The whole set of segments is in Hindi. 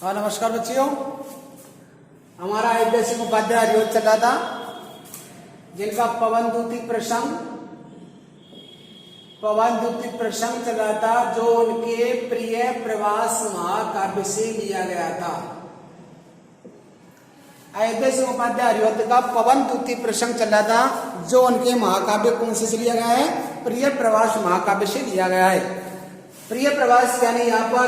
हाँ नमस्कार बच्चियों, हमारा एक बेसिक उपाध्याय हरिवंश चला था जिनका पवन दूती प्रसंग चला था जो उनके प्रिय प्रवास महाकाव्य से लिया गया था। अयोध्या सिंह उपाध्याय हरिवंश का पवन दूती प्रसंग चला था जो उनके महाकाव्य कौन से लिया गया है? प्रिय प्रवास महाकाव्य से लिया गया है। प्रिय प्रवास यानी यहाँ पर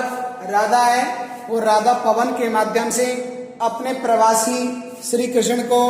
राधा है, वो राधा पवन के माध्यम से अपने प्रवासी श्री कृष्ण को,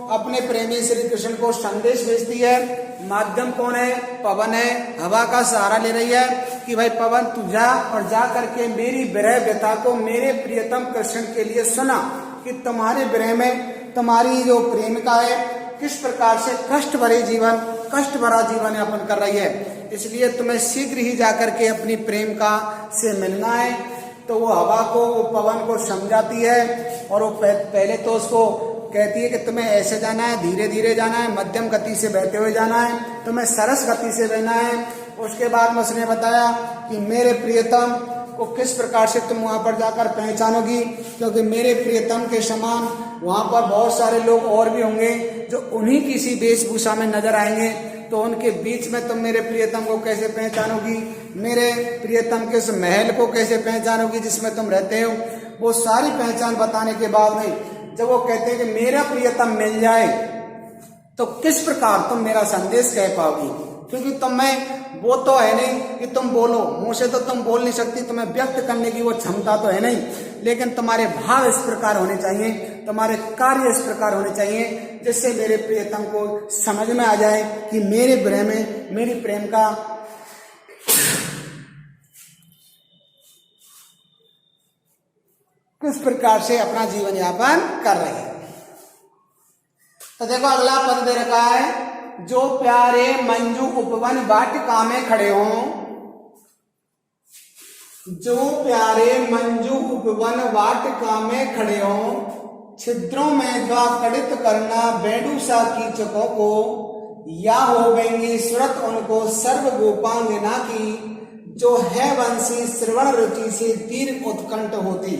अपने प्रेमी श्री कृष्ण को संदेश भेजती है। माध्यम कौन है? पवन है। हवा का सहारा ले रही है कि भाई पवन तू जा और जा करके मेरी विरह व्यथा को मेरे प्रियतम कृष्ण के लिए सुना कि तुम्हारे विरह में तुम्हारी जो प्रेमिका है किस प्रकार से कष्ट भरा जीवन यापन कर रही है, इसलिए तुम्हें शीघ्र ही जाकर के अपनी प्रेमिका से मिलना है। तो वो हवा को, वो पवन को समझाती है और वो पहले तो उसको कहती है कि तुम्हें ऐसे जाना है, धीरे धीरे जाना है, मध्यम गति से बहते हुए जाना है, तुम्हें सरस गति से बहना है। उसके बाद में उसने बताया कि मेरे प्रियतम को किस प्रकार से तुम वहां पर जाकर पहचानोगी, क्योंकि मेरे प्रियतम के समान वहां पर बहुत सारे लोग और भी होंगे जो उन्हीं किसी वेशभूषा में नजर आएंगे। तो उनके बीच में तुम मेरे प्रियतम को कैसे पहचानोगी, मेरे प्रियतम के उस महल को कैसे पहचानोगी जिसमें तुम रहते हो। वो सारी पहचान बताने के बाद में जब वो कहते हैं कि मेरा प्रियतम मिल जाए तो किस प्रकार तुम मेरा संदेश कह पाओगी, क्योंकि तुम में वो तो है नहीं कि तुम बोलो, मुंह से तो तुम बोल नहीं सकती, तुम्हें व्यक्त करने की वो क्षमता तो है नहीं, लेकिन तुम्हारे भाव इस प्रकार होने चाहिए, तुम्हारे कार्य इस प्रकार होने चाहिए जिससे मेरे प्रियतम को समझ में आ जाए कि मेरे विरह में मेरी प्रेम का किस प्रकार से अपना जीवन यापन कर रहे हैं। तो देखो अगला पद दे रखा है, जो प्यारे मंजू उपवन वाटिका में खड़े हों, जो प्यारे मंजू उपवन वाटिका में खड़े हों, छिद्रों में ज्वाकड़ित करना बेडूसा कीचकों को, या होवेंगी सुरत उनको सर्व गोपांगना की, जो है वंशी श्रवण रुचि से दीर्घ उत्कंठ होती।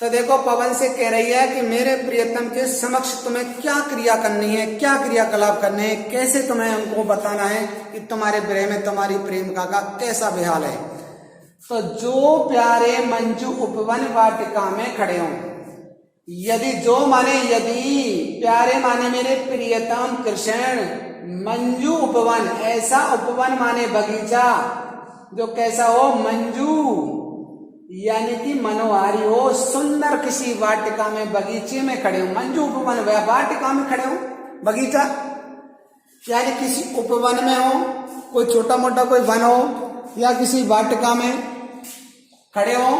तो देखो पवन से कह रही है कि मेरे प्रियतम के समक्ष तुम्हें क्या क्रिया करनी है, क्या क्रियाकलाप करने हैं, कैसे तुम्हें हमको बताना है कि तुम्हारे विरह में तुम्हारी प्रेमिका का कैसा बेहाल है। तो जो प्यारे मंजू उपवन वाटिका में खड़े हों, यदि जो माने यदि, प्यारे माने मेरे प्रियतम कृष्ण, मंजू उपवन ऐसा उपवन माने बगीचा जो कैसा हो, मंजू यानी कि मनोहारी हो, सुंदर किसी वाटिका में बगीचे में खड़े हो। मंजू उपवन वाटिका में खड़े हो, बगीचा यानी किसी उपवन में हो, कोई छोटा मोटा कोई वन हो या किसी वाटिका में खड़े हो,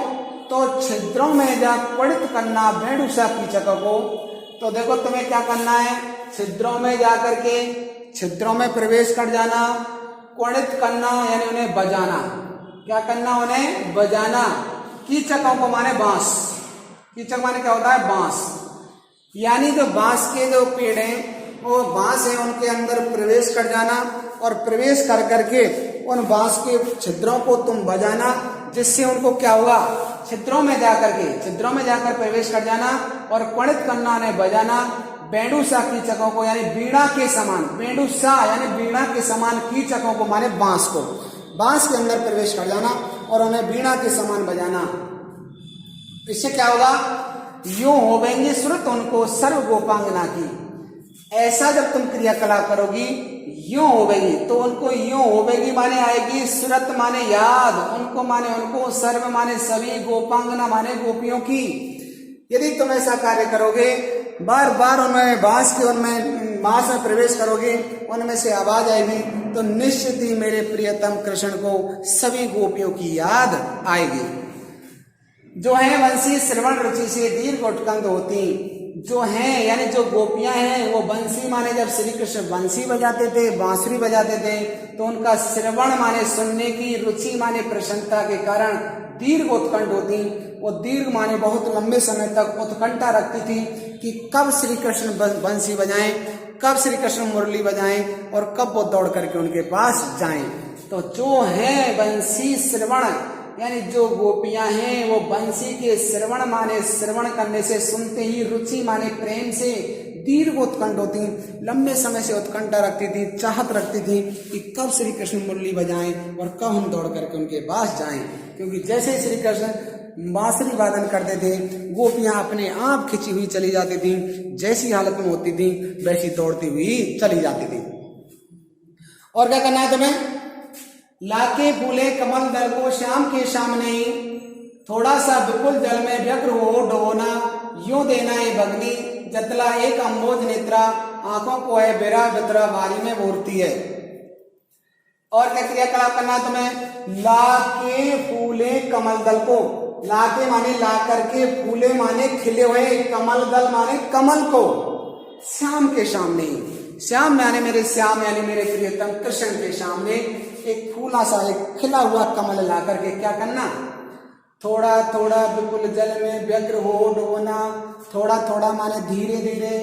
तो छिद्रों में जा क्वड़ित करना भेड़ूसा कीचक को। तो देखो तुम्हें क्या करना है, छिद्रों में जाकर के छिद्रों में प्रवेश कर जाना, क्वड़ित करना यानी उन्हें बजाना। क्या करना? उन्हें बजाना। कीचकों को माने बांस, कीचक माने क्या होता है? बांस, यानी जो बांस के जो पेड़ हैं वो बांस है उनके अंदर प्रवेश कर जाना और प्रवेश कर करके उन बांस के छिद्रों को तुम बजाना, जिससे उनको क्या होगा, छिद्रों में जाकर प्रवेश कर जाना और क्वड़ित करना उन्हें बजाना। बेडूसा कीचकों को यानी बीड़ा के समान, बेडूसा यानी बीड़ा के समान कीचकों को माने बांस को, बांस के अंदर प्रवेश कर जाना और उन्हें बीड़ा के समान बजाना। इससे क्या होगा, यूं होवेंगे श्रुत उनको सर्व गोपांगना की। ऐसा जब तुम क्रियाकलाप करोगी, यूं होवेगी, तो उनको यूं होवेगी माने आएगी, श्रुत माने याद, उनको माने उनको, सर्व माने सभी, गोपांगना माने गोपियों की। यदि तुम ऐसा कार्य करोगे, बार बार उनमें बांस में प्रवेश करोगे, उनमें से आवाज आएगी, तो निश्चित ही मेरे प्रियतम कृष्ण को सभी गोपियों की याद आएगी। जो है वंशी श्रवण रुचि से दीर्घ उत्कंठ होती, जो हैं यानी जो गोपियां हैं वो बंसी माने जब श्री कृष्ण बंसी बजाते थे, बांसुरी बजाते थे, तो उनका श्रवण माने सुनने की, रुचि माने प्रसन्नता के कारण दीर्घ उत्कंठ होती। वो दीर्घ माने बहुत लंबे समय तक उत्कंठा रखती थी कि कब श्री कृष्ण बंसी बजाएं, कब श्री कृष्ण मुरली बजाएं और कब वो दौड़ करके उनके पास जाएं। तो जो है बंसी श्रवण यानी जो गोपियां हैं वो बंसी के श्रवण माने श्रवण करने से, सुनते ही रुचि माने प्रेम से दीर्घ उत्कंठ होती, लंबे समय से उत्कंठा रखती थी, चाहत रखती थी कि कब श्री कृष्ण मुरली बजाएं और कब हम दौड़ करके उनके पास जाएं। क्योंकि जैसे श्री कृष्ण बांसुरी वादन करते थे, गोपियां अपने आप खिंची हुई चली जाती थी, जैसी हालत में होती थी वैसी दौड़ती हुई चली जाती थी। और क्या करना है तुम्हें? लाके फूले कमल दल को श्याम के सामने, थोड़ा सा विपुल जल में व्यग्र हो डोना, यूं देना है भगनी जतला एक अम्बोज नेत्रा, आंखों को है बेरा बितरा बारी में बोरती है। और क्या क्रियाकलाप करना है तुम्हें? लाके फूले कमल दल को, लाके माने ला करके, फूले माने खिले हुए, कमल दल माने कमल को, श्याम के सामने, श्याम माने मेरे श्याम यानी मेरे प्रियतम कृष्ण के सामने एक फूला सा एक खिला हुआ कमल ला करके क्या करना? थोड़ा थोड़ा विपुल जल में व्यग्र हो डोना, थोड़ा थोड़ा माने धीरे धीरे,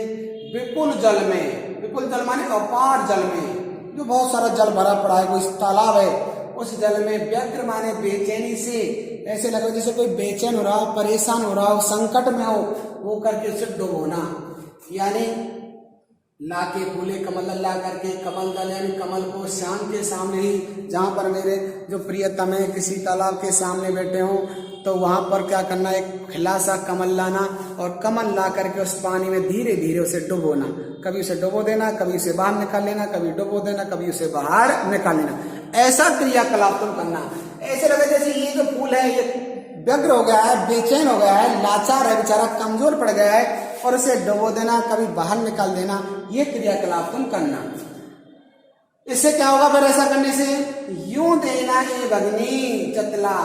विपुल जल में, विपुल जल माने अपार जल में, जो बहुत सारा जल भरा पड़ा है, कोई तालाब है, उस जल में व्यग्र माने बेचैनी से, ऐसे लगे जैसे कोई बेचैन हो रहा हो, परेशान हो रहा हो, संकट में हो, वो करके उसे डुबोना। यानी लाके फूले कमल ला करके, कमल दल यानी कमल को श्याम के सामने ही, जहाँ पर मेरे जो प्रियतम है किसी तालाब के सामने बैठे हो, तो वहां पर क्या करना? एक खिला सा कमल लाना और कमल ला करके उस पानी में धीरे धीरे उसे डुबोना, कभी उसे डुबो देना, कभी उसे बाहर निकाल लेना, कभी डुबो देना, कभी उसे बाहर निकाल लेना। ऐसा क्रियाकलाप तुम करना। ऐसे लगे जैसे ये जो फूल है ये व्यग्र हो गया है, बेचैन हो गया है, लाचार है, बेचारा कमजोर पड़ गया है, और उसे डुबो देना, कभी बाहर निकाल देना, ये क्रियाकलाप तुम करना। इससे क्या होगा फिर ऐसा करने से? यूं देना ये भगनी जतला,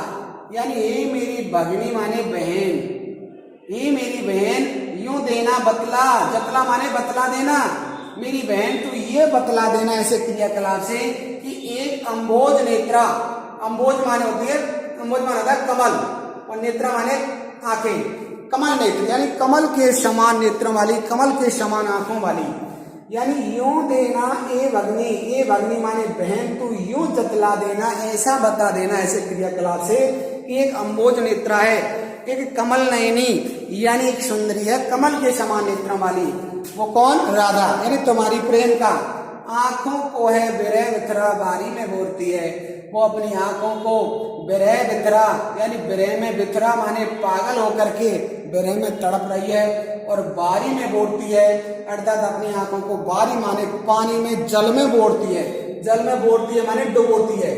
यानी ये मेरी भगनी माने बहन, ये मेरी बहन, यूं देना बतला, जतला माने बतला देना, मेरी बहन तू ये बतला देना ऐसे क्रियाकलाप से कि एक अम्बोज नेत्रा, अम्बोज माने होती है, अम्बोज माने होता है कमल, और नेत्रा माने आंखें, कमल नेत्र यानी कमल के समान नेत्रों वाली, कमल के समान आंखों वाली, यानी यूं देना ए भगनी, ए भगनी माने बहन तू यूं जतला देना, ऐसा बता देना ऐसे क्रियाकलाप से कि एक अम्बोज नेत्रा है, एक कमल नयनी यानी एक सुंदरी है, कमल के समान नेत्रों वाली। वो कौन? राधा, यानी तुम्हारी प्रेम का। आंखों को है बिरह बिथरा बारी में बोरती है, वो अपनी आंखों को बिरह बिथरा यानी बिरह में बिथरा माने पागल होकर के बिरह में तड़प रही है, और बारी में बोरती है अर्थात अपनी आंखों को बारी माने पानी में, जल में बोरती है, जल में बोरती है माने डुबोती है।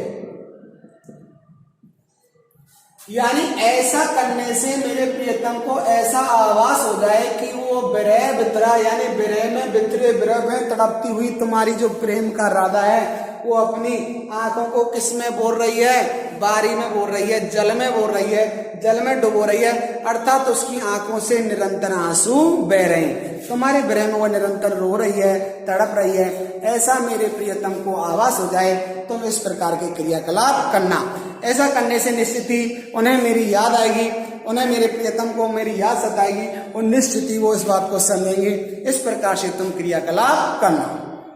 यानी ऐसा करने से मेरे प्रियतम को ऐसा आभास हो जाए कि वो बिरह बितरा यानी बिरह में बितरे, बिरह में तड़पती हुई तुम्हारी जो प्रेम का राधा है वो अपनी आंखों को किस में बोल रही है? बारी में बोल रही है, जल में बोल रही है, जल में डुबो रही है, अर्थात उसकी आंखों से निरंतर आंसू बह रहे हैं, तुम्हारे बिरह में वो निरंतर रो रही है, तड़प रही है। ऐसा मेरे प्रियतम को आभास हो जाए तुम इस प्रकार के क्रियाकलाप करना। ऐसा करने से निश्चित ही उन्हें मेरी याद आएगी, उन्हें मेरे प्रियतम को मेरी याद सताएगी, और निश्चित ही वो इस बात को समझेंगे। इस प्रकार से तुम क्रियाकलाप करना।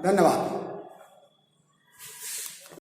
धन्यवाद।